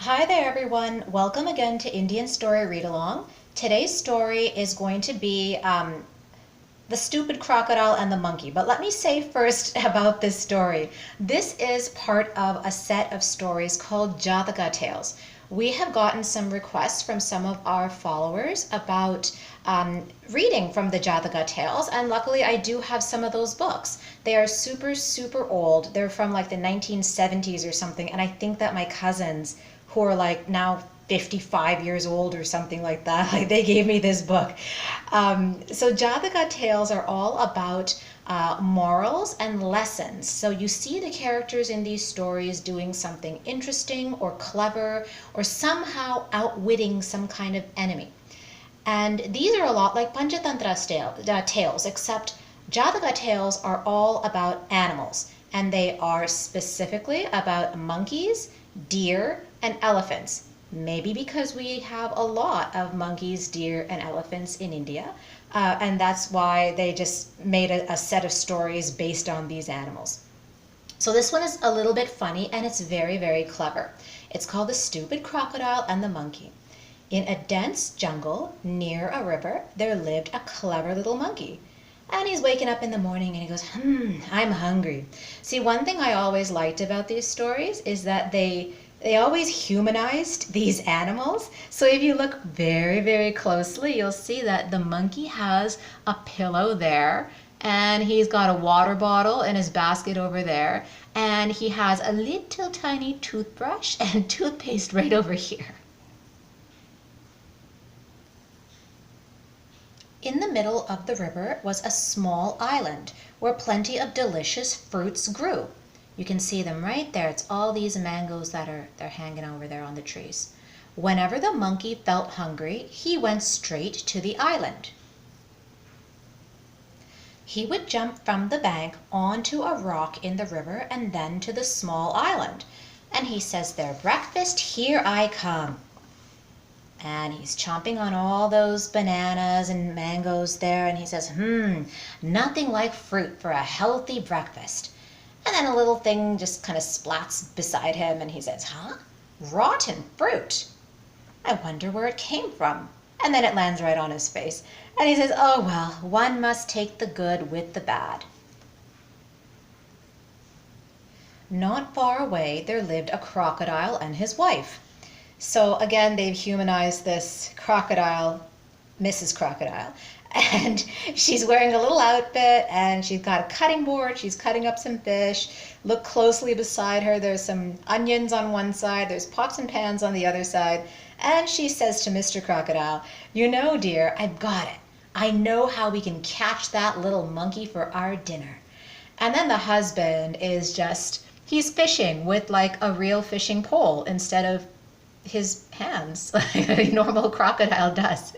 Hi there everyone, welcome again to Indian Story Read Along. Today's story is going to be The Stupid Crocodile and the Monkey. But let me say first about this story. This is part of a set of stories called Jataka Tales. We have gotten some requests from some of our followers about reading from the Jataka Tales, and luckily I do have some of those books. They are super old. They're from like the 1970s or something, and I think that my cousins who are like now 55 years old or something like that, like they gave me this book. So Jataka Tales are all about morals and lessons. So you see the characters in these stories doing something interesting or clever or somehow outwitting some kind of enemy. And these are a lot like Panchatantra tales, except Jataka tales are all about animals, and they are specifically about monkeys, deer, and elephants. Maybe because we have a lot of monkeys, deer, and elephants in India, and that's why they just made a set of stories based on these animals. So this one is a little bit funny, and it's very clever. It's called The Stupid Crocodile and the Monkey. In a dense jungle near a river, there lived a clever little monkey. And he's waking up in the morning and he goes, I'm hungry. See, one thing I always liked about these stories is that they always humanized these animals. So if you look very closely, you'll see that the monkey has a pillow there, and he's got a water bottle in his basket over there, and he has a little tiny toothbrush and toothpaste right over here. In the middle of the river was a small island where plenty of delicious fruits grew. You can see them right there. It's all these mangoes that they're hanging over there on the trees. Whenever the monkey felt hungry, he went straight to the island. He would jump from the bank onto a rock in the river and then to the small island. And he says there, "Breakfast, here I come." And he's chomping on all those bananas and mangoes there, and he says, nothing like fruit for a healthy breakfast. And then a little thing just kind of splats beside him, and he says, rotten fruit. I wonder where it came from. And then it lands right on his face. And he says, oh well, one must take the good with the bad. Not far away there lived a crocodile and his wife. So again, they've humanized this crocodile, Mrs. Crocodile, and she's wearing a little outfit, and she's got a cutting board. She's cutting up some fish. Look closely beside her. There's some onions on one side. There's pots and pans on the other side. And she says to Mr. Crocodile, "You know, dear, I've got it. I know how we can catch that little monkey for our dinner." And then the husband is he's fishing with like a real fishing pole instead of his hands like a normal crocodile does.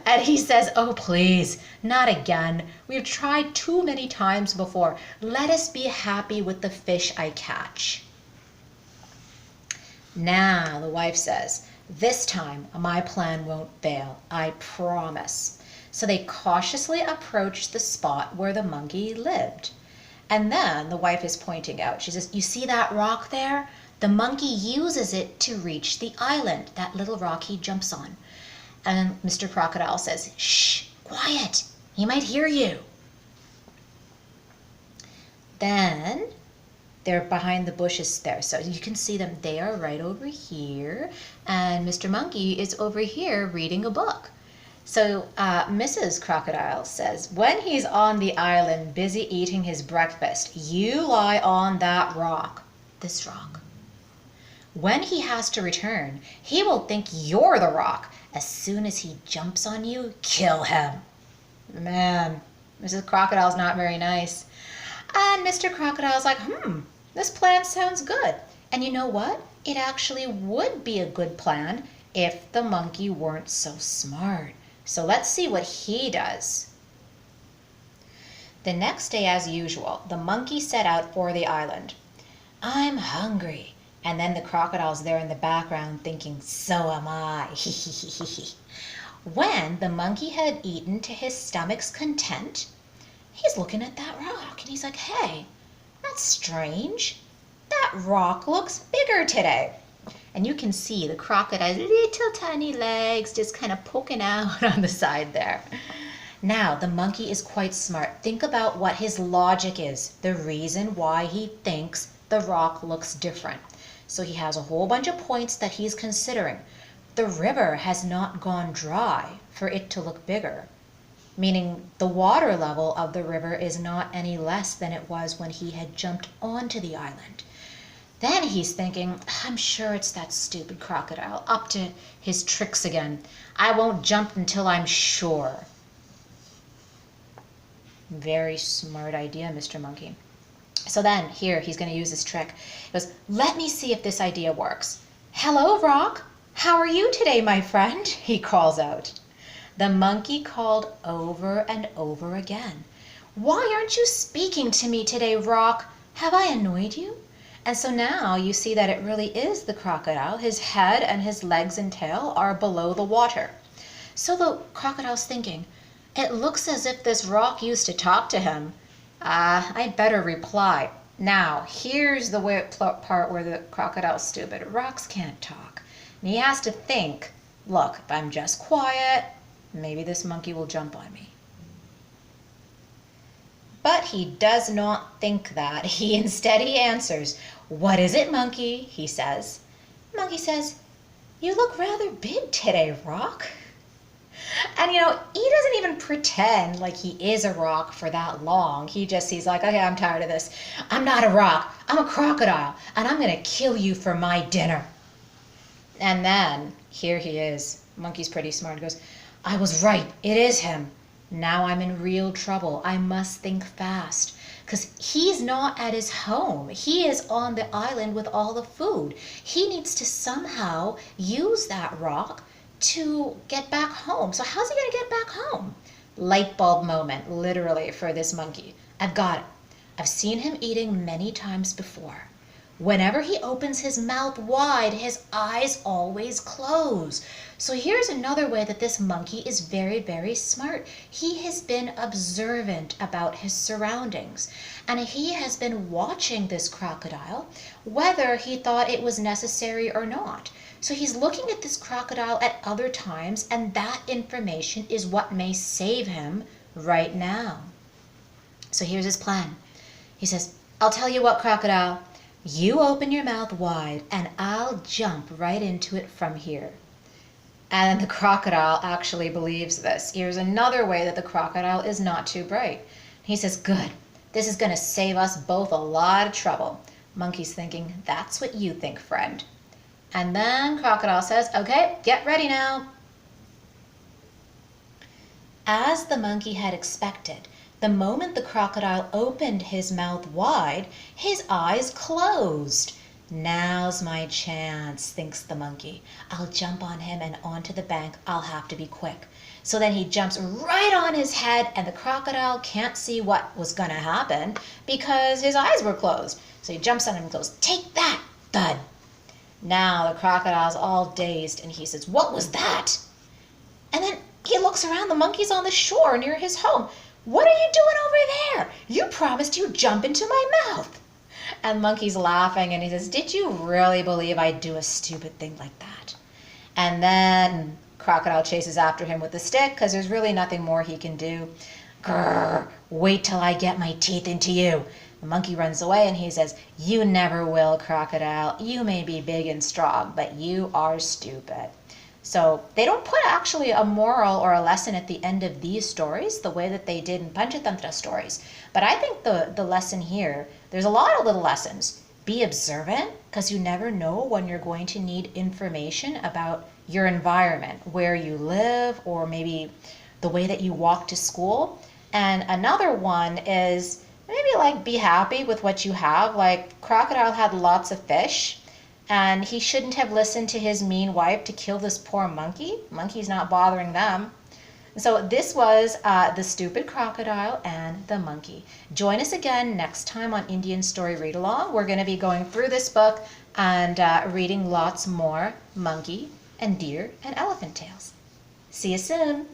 And he says, "Oh please, not again. We've tried too many times before. Let us be happy with the fish I catch." "Now," the wife says, "this time my plan won't fail. I promise." So they cautiously approached the spot where the monkey lived. And then the wife is pointing out, she says, "You see that rock there? The monkey uses it to reach the island, that little rock he jumps on." And Mr. Crocodile says, "Shh, quiet, he might hear you." Then they're behind the bushes there, so you can see them. They are right over here, and Mr. Monkey is over here reading a book. So Mrs. Crocodile says, "When he's on the island busy eating his breakfast, you lie on that rock, this rock. When he has to return, he will think you're the rock. As soon as he jumps on you, kill him." Man, Mrs. Crocodile's not very nice. And Mr. Crocodile's like, this plan sounds good. And you know what? It actually would be a good plan if the monkey weren't so smart. So let's see what he does. The next day, as usual, the monkey set out for the island. "I'm hungry." And then the crocodile's there in the background thinking, "So am I." When the monkey had eaten to his stomach's content, he's looking at that rock and he's like, "Hey, that's strange. That rock looks bigger today." And you can see the crocodile's little tiny legs just kind of poking out on the side there. Now, the monkey is quite smart. Think about what his logic is, the reason why he thinks the rock looks different. So he has a whole bunch of points that he's considering. The river has not gone dry for it to look bigger, meaning the water level of the river is not any less than it was when he had jumped onto the island. Then he's thinking, I'm sure it's that stupid crocodile up to his tricks again. I won't jump until I'm sure. Very smart idea, Mr. Monkey. So then, here, he's going to use this trick. He goes, let me see if this idea works. Hello, Rock. How are you today, my friend? He calls out. The monkey called over and over again. Why aren't you speaking to me today, Rock? Have I annoyed you? And so now you see that it really is the crocodile. His head and his legs and tail are below the water. So the crocodile's thinking, it looks as if this rock used to talk to him. I better reply. Now, here's the part where the crocodile's stupid. Rocks can't talk. And he has to think, look, if I'm just quiet, maybe this monkey will jump on me. But he does not think that. Instead he answers, what is it, monkey? He says. Monkey says, you look rather big today, Rock. And he doesn't even pretend like he is a rock for that long. He's like, okay, I'm tired of this. I'm not a rock. I'm a crocodile, and I'm going to kill you for my dinner. And then, here he is. Monkey's pretty smart. He goes, I was right. It is him. Now I'm in real trouble. I must think fast. Because he's not at his home. He is on the island with all the food. He needs to somehow use that rock to get back home. So how's he going to get back home? Light bulb moment, literally, for this monkey. I've got it. I've seen him eating many times before. Whenever he opens his mouth wide, his eyes always close. So here's another way that this monkey is very, very smart. He has been observant about his surroundings, and he has been watching this crocodile, whether he thought it was necessary or not. So he's looking at this crocodile at other times, and that information is what may save him right now. So here's his plan. He says, I'll tell you what, crocodile, you open your mouth wide and I'll jump right into it from here. And the crocodile actually believes this. Here's another way that the crocodile is not too bright. He says, good, this is going to save us both a lot of trouble. Monkey's thinking, that's what you think, friend. And then crocodile says, okay, get ready now. As the monkey had expected, the moment the crocodile opened his mouth wide, his eyes closed. Now's my chance, thinks the monkey. I'll jump on him and onto the bank. I'll have to be quick. So then he jumps right on his head, and the crocodile can't see what was going to happen because his eyes were closed. So he jumps on him and goes, take that, thud. Now the crocodile's all dazed, and he says, what was that? And then he looks around. The monkey's on the shore near his home. What are you doing over there? You promised you'd jump into my mouth. And monkey's laughing, and he says, did you really believe I'd do a stupid thing like that? And then crocodile chases after him with the stick because there's really nothing more he can do. Grrr, wait till I get my teeth into you. The monkey runs away, and he says, you never will, crocodile. You may be big and strong, but you are stupid. So they don't put actually a moral or a lesson at the end of these stories the way that they did in Panchatantra stories. But I think the lesson here, there's a lot of little lessons. Be observant, because you never know when you're going to need information about your environment, where you live, or maybe the way that you walk to school. And another one is maybe like be happy with what you have. Like crocodile had lots of fish, and he shouldn't have listened to his mean wife to kill this poor monkey. Monkey's not bothering them. So this was The Stupid Crocodile and the Monkey. Join us again next time on Indian Story Read Along. We're going to be going through this book and reading lots more monkey and deer and elephant tales. See you soon.